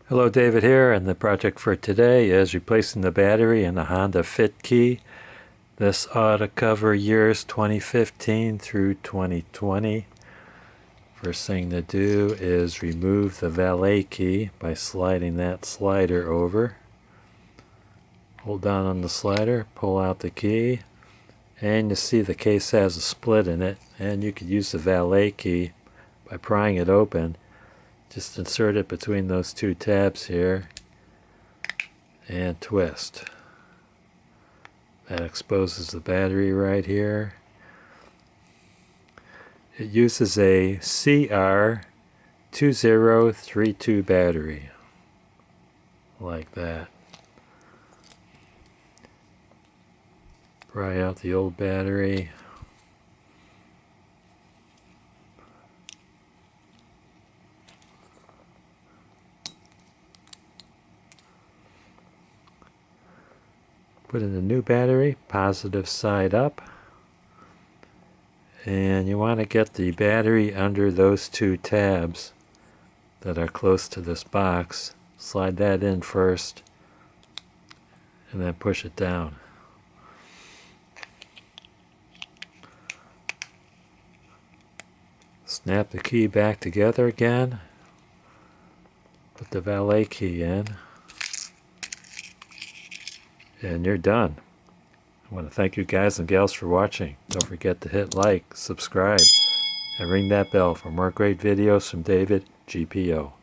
Hello, David here, and the project for today is replacing the battery in the Honda Fit key. This ought to cover years 2015 through 2020. First thing to do is remove the valet key by sliding that slider over. Hold down on the slider, pull out the key, and you see the case has a split in it, and you could use the valet key by prying it open. Just insert it between those two tabs here and twist. That exposes the battery right here. It uses a CR2032 battery, like that. Pry out the old battery. Put in the new battery, positive side up, and you want to get the battery under those two tabs that are close to this box. Slide that in first and then push it down. Snap the key back together again. Put the valet key in. And you're done. I want to thank you guys and gals for watching. Don't forget to hit like, subscribe, and ring that bell for more great videos from David GPO.